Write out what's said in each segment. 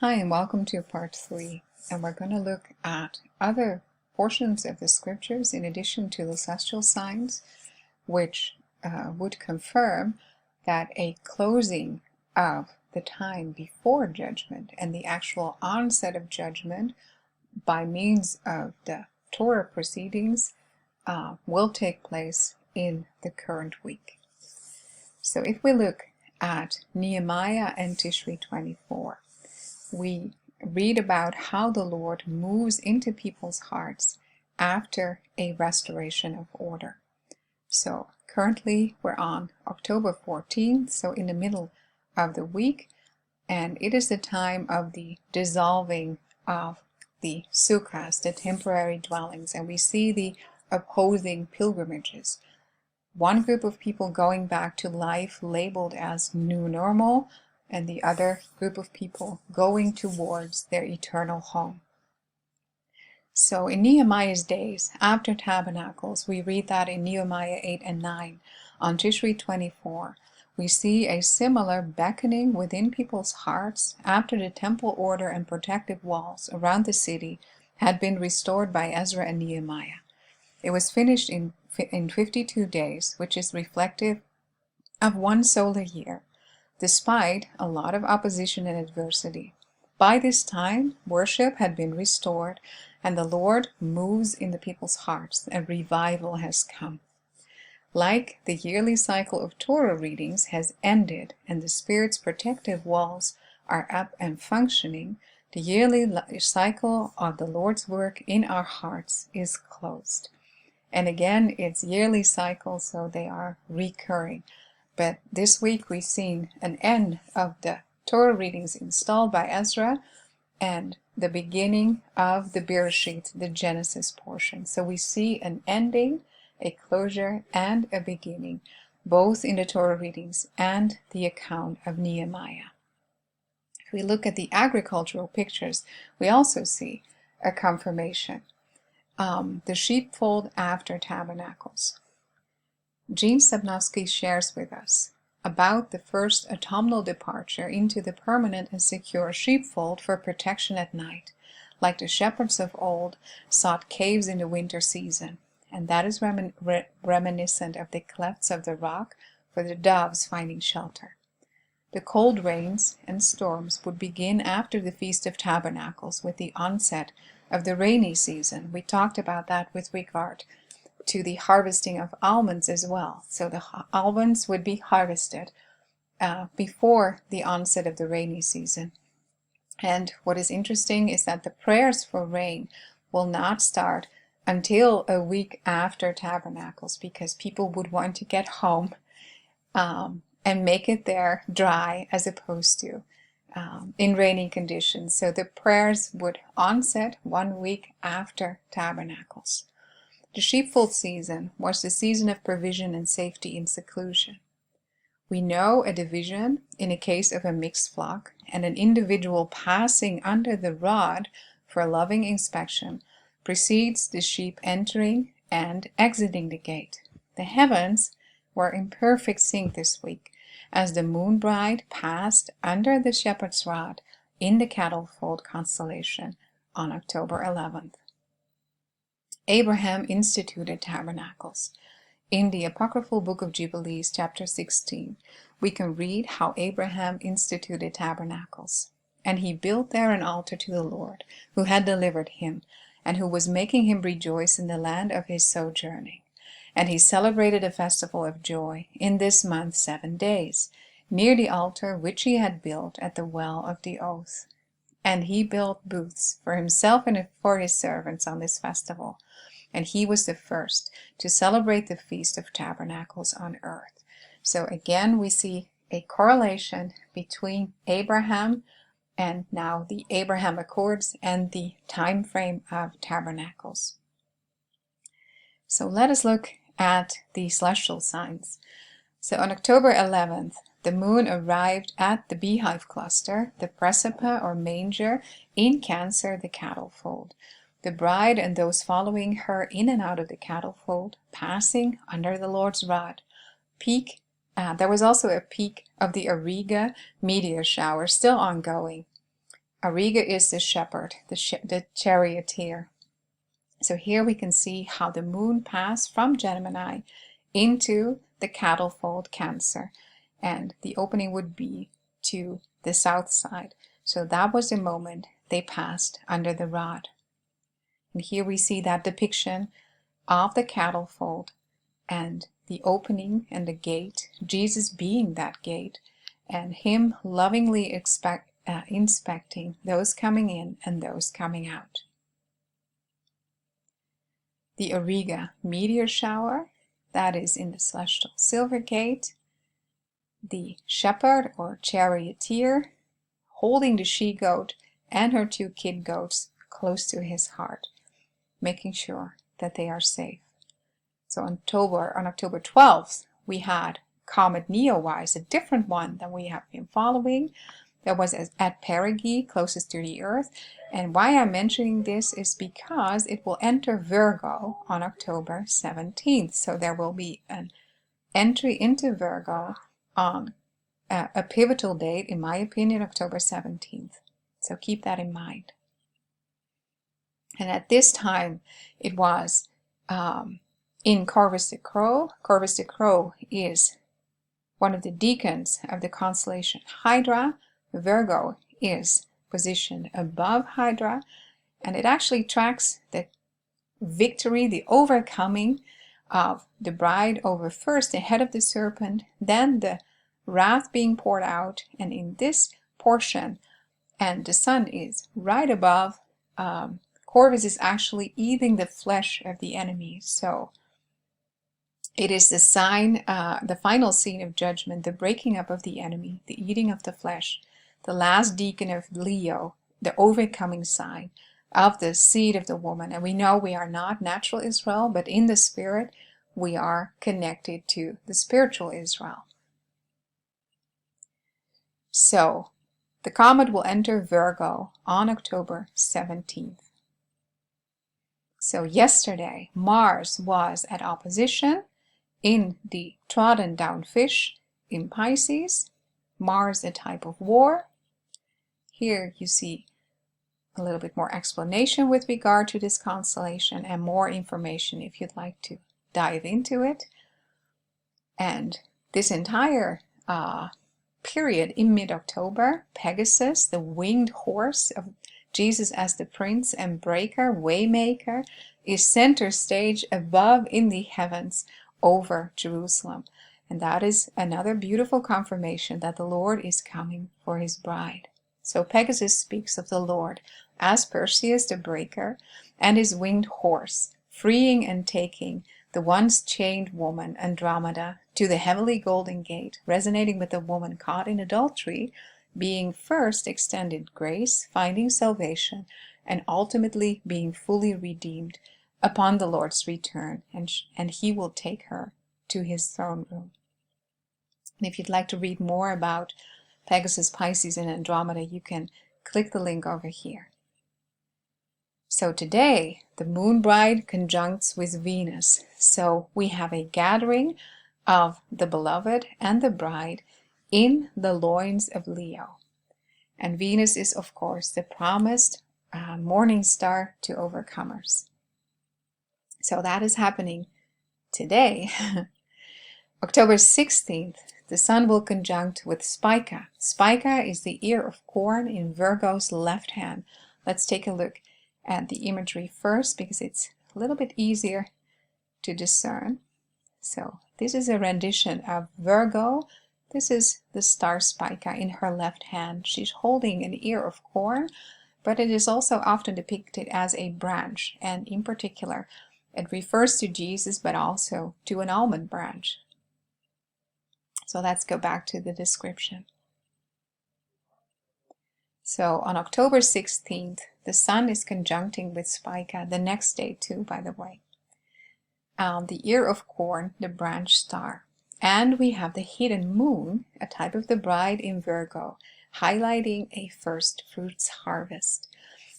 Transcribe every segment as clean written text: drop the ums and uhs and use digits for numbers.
Hi, and welcome to part 3, and we're going to look at other portions of the scriptures in addition to the celestial signs, which would confirm that a closing of the time before judgment and the actual onset of judgment by means of the Torah proceedings will take place in the current week. So if we look at Nehemiah and Tishri 24, we read about how the Lord moves into people's hearts after a restoration of order. So currently we're on October 14th, so in the middle of the week, and it is the time of the dissolving of the sukkahs, the temporary dwellings, and we see the opposing pilgrimages. One group of people going back to life labeled as new normal, and the other group of people going towards their eternal home. So in Nehemiah's days, after tabernacles, we read that in Nehemiah 8 and 9, on Tishri 24, we see a similar beckoning within people's hearts after the temple order and protective walls around the city had been restored by Ezra and Nehemiah. It was finished in 52 days, which is reflective of one solar year, despite a lot of opposition and adversity. By this time, worship had been restored, and the Lord moves in the people's hearts, and revival has come. Like the yearly cycle of Torah readings has ended, and the Spirit's protective walls are up and functioning, the yearly cycle of the Lord's work in our hearts is closed. And again, it's yearly cycles, so they are recurring. But this week we've seen an end of the Torah readings installed by Ezra and the beginning of the Bereshit, the Genesis portion. So we see an ending, a closure, and a beginning, both in the Torah readings and the account of Nehemiah. If we look at the agricultural pictures, we also see a confirmation. The sheepfold after tabernacles. Jean Sabnowski shares with us about the first autumnal departure into the permanent and secure sheepfold for protection at night, like the shepherds of old sought caves in the winter season, and that is reminiscent of the clefts of the rock for the doves finding shelter. The cold rains and storms would begin after the Feast of Tabernacles with the onset of the rainy season. We talked about that with regard to the harvesting of almonds as well. So the almonds would be harvested before the onset of the rainy season. And what is interesting is that the prayers for rain will not start until a week after Tabernacles, because people would want to get home and make it there dry as opposed to in rainy conditions. So the prayers would onset 1 week after Tabernacles. The sheepfold season was the season of provision and safety in seclusion. We know a division in a case of a mixed flock, and an individual passing under the rod for loving inspection precedes the sheep entering and exiting the gate. The heavens were in perfect sync this week, as the moon bride passed under the shepherd's rod in the cattle fold constellation on October 11th. Abraham instituted tabernacles. In the apocryphal book of Jubilees, chapter 16, we can read how Abraham instituted tabernacles. And he built there an altar to the Lord, who had delivered him, and who was making him rejoice in the land of his sojourning. And he celebrated a festival of joy in this month 7 days, near the altar which he had built at the well of the oath. And he built booths for himself and for his servants on this festival. And he was the first to celebrate the Feast of Tabernacles on earth. So again, we see a correlation between Abraham and now the Abraham Accords and the time frame of tabernacles. So let us look at the celestial signs. So on October 11th, the moon arrived at the beehive cluster, the precipice or manger, in Cancer, the cattle fold. The bride and those following her in and out of the cattle fold, passing under the Lord's rod. There was also a peak of the Auriga meteor shower still ongoing. Ariga is the shepherd, the charioteer. So here we can see how the moon passed from Gemini into the cattlefold Cancer, and the opening would be to the south side. So that was the moment they passed under the rod. And here we see that depiction of the cattlefold and the opening and the gate, Jesus being that gate, and him lovingly inspecting those coming in and those coming out. The Ariga meteor shower, that is in the celestial silver gate. The shepherd or charioteer holding the she-goat and her 2 kid goats close to his heart, making sure that they are safe. So on October 12th, we had comet Neowise, a different one than we have been following. That was at Perigee, closest to the Earth. And why I'm mentioning this is because it will enter Virgo on October 17th. So there will be an entry into Virgo on a pivotal date, in my opinion, October 17th. So keep that in mind. And at this time, it was in Corvus the Crow. Corvus the Crow is one of the decans of the constellation Hydra. Virgo is positioned above Hydra, and it actually tracks the victory, the overcoming of the bride over first the head of the serpent, then the wrath being poured out, and in this portion, and the sun is right above, Corvus is actually eating the flesh of the enemy. So it is the sign, the final scene of judgment, the breaking up of the enemy, the eating of the flesh, the last decan of Leo, the overcoming sign of the seed of the woman. And we know we are not natural Israel, but in the spirit, we are connected to the spiritual Israel. So the comet will enter Virgo on October 17th. So yesterday, Mars was at opposition in the trodden down fish in Pisces. Mars, a type of war. Here you see a little bit more explanation with regard to this constellation and more information if you'd like to dive into it. And this entire period in mid-October, Pegasus, the winged horse of Jesus as the prince and breaker, waymaker, is center stage above in the heavens over Jerusalem. And that is another beautiful confirmation that the Lord is coming for his bride. So Pegasus speaks of the Lord as Perseus the breaker and his winged horse, freeing and taking the once chained woman Andromeda to the heavenly golden gate, resonating with the woman caught in adultery, being first extended grace, finding salvation, and ultimately being fully redeemed upon the Lord's return, and he will take her to his throne room. And if you'd like to read more about Pegasus, Pisces, and Andromeda, you can click the link over here. So today, the moon bride conjuncts with Venus. So we have a gathering of the beloved and the bride in the loins of Leo. And Venus is, of course, the promised morning star to overcomers. So that is happening today. October 16th, the sun will conjunct with Spica. Spica is the ear of corn in Virgo's left hand. Let's take a look at the imagery first because it's a little bit easier to discern. So this is a rendition of Virgo. This is the star Spica in her left hand. She's holding an ear of corn, but it is also often depicted as a branch, and in particular, it refers to Jesus, but also to an almond branch. So let's go back to the description. So on October 16th, the sun is conjuncting with Spica, the next day too, by the way. The ear of corn, the branch star. And we have the hidden moon, a type of the bride in Virgo, highlighting a first fruits harvest.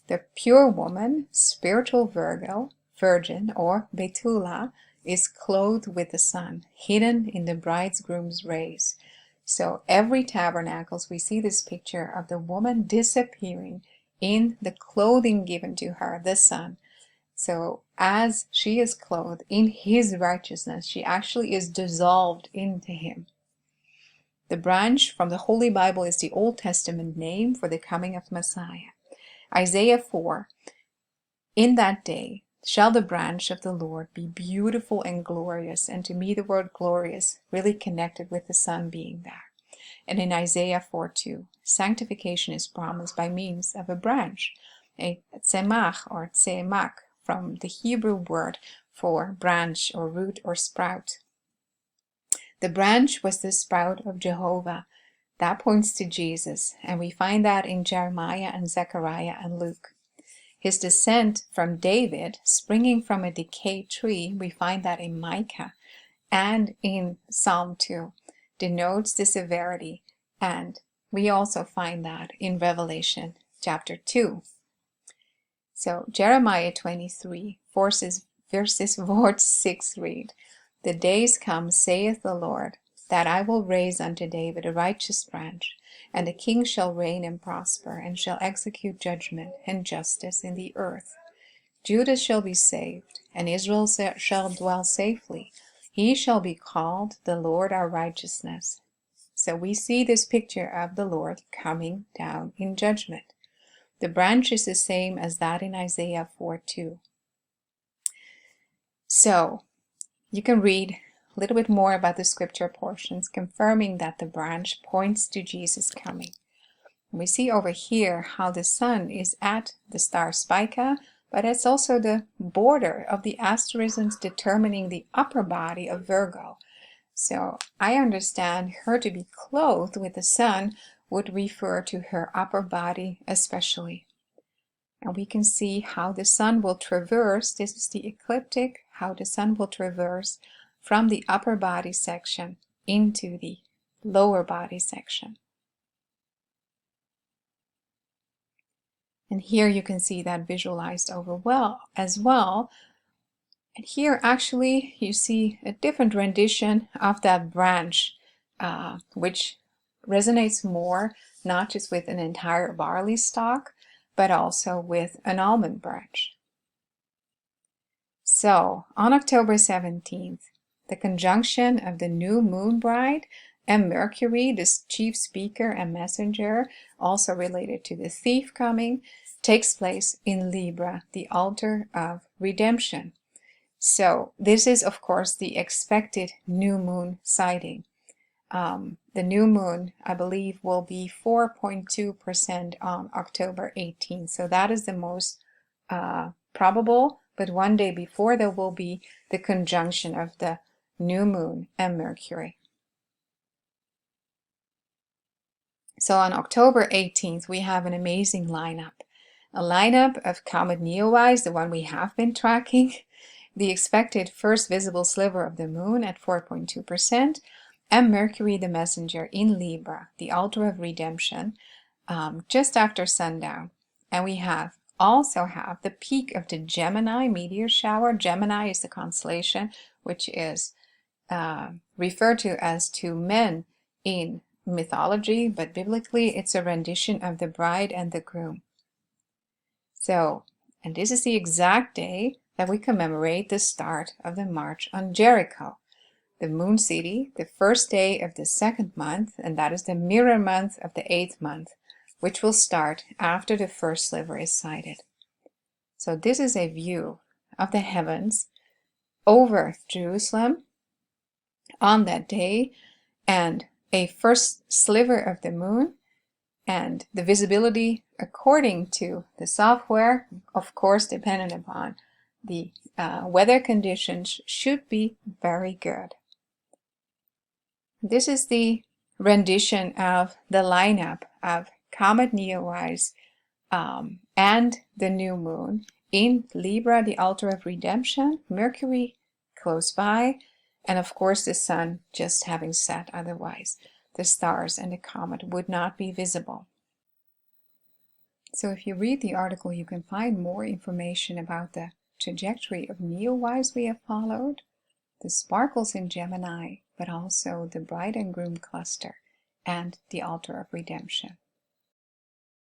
The pure woman, spiritual virgin, or Betula, is clothed with the sun, hidden in the bridegroom's rays. So every tabernacles, we see this picture of the woman disappearing in the clothing given to her, the Son. So as she is clothed in his righteousness, she actually is dissolved into him. The branch from the Holy Bible is the Old Testament name for the coming of Messiah. Isaiah 4, in that day shall the branch of the Lord be beautiful and glorious. And to me, the word glorious really connected with the Son being there. And in Isaiah 4:2, sanctification is promised by means of a branch, a tzemach or tzemak, from the Hebrew word for branch or root or sprout. The branch was the sprout of Jehovah. That points to Jesus, and we find that in Jeremiah and Zechariah and Luke. His descent from David, springing from a decayed tree, we find that in Micah and in Psalm 2, denotes the severity, and we also find that in Revelation chapter 2. So Jeremiah 23, verses 6 read, "The days come, saith the Lord, that I will raise unto David a righteous branch, and a king shall reign and prosper, and shall execute judgment and justice in the earth. Judah shall be saved, and Israel shall dwell safely. He shall be called the Lord our righteousness." So we see this picture of the Lord coming down in judgment. The branch is the same as that in Isaiah 4:2. So you can read a little bit more about the scripture portions, confirming that the branch points to Jesus coming. We see over here how the sun is at the star Spica, but it's also the border of the asterisms determining the upper body of Virgo. So I understand her to be clothed with the sun would refer to her upper body especially. And we can see how the sun will traverse, this is the ecliptic, how the sun will traverse from the upper body section into the lower body section. And here you can see that visualized as well. And here actually you see a different rendition of that branch, which resonates more not just with an entire barley stalk, but also with an almond branch. So on October 17th, the conjunction of the new moon bride and Mercury, this chief speaker and messenger, also related to the thief coming, takes place in Libra, the altar of redemption. So this is, of course, the expected new moon sighting. The new moon, I believe, will be 4.2% on October 18th. So that is the most probable, but one day before there will be the conjunction of the new moon and Mercury. So on October 18th, we have an amazing lineup. A lineup of comet Neowise, the one we have been tracking, the expected first visible sliver of the moon at 4.2%, and Mercury the messenger in Libra, the altar of redemption, just after sundown. And we also have the peak of the Gemini meteor shower. Gemini is the constellation which is referred to as two men in mythology, but biblically it's a rendition of the bride and the groom. So, and this is the exact day that we commemorate the start of the March on Jericho, the moon city, the first day of the second month, and that is the mirror month of the 8th month, which will start after the first sliver is sighted. So this is a view of the heavens over Jerusalem on that day, and a first sliver of the moon, and the visibility according to the software, of course dependent upon the weather conditions, should be very good. This is the rendition of the lineup of comet Neowise and the new moon in Libra, the altar of redemption, Mercury close by, and of course the sun just having set, otherwise the stars and the comet would not be visible. So if you read the article, you can find more information about the trajectory of Neowise we have followed, the sparkles in Gemini, but also the bride and groom cluster and the altar of redemption.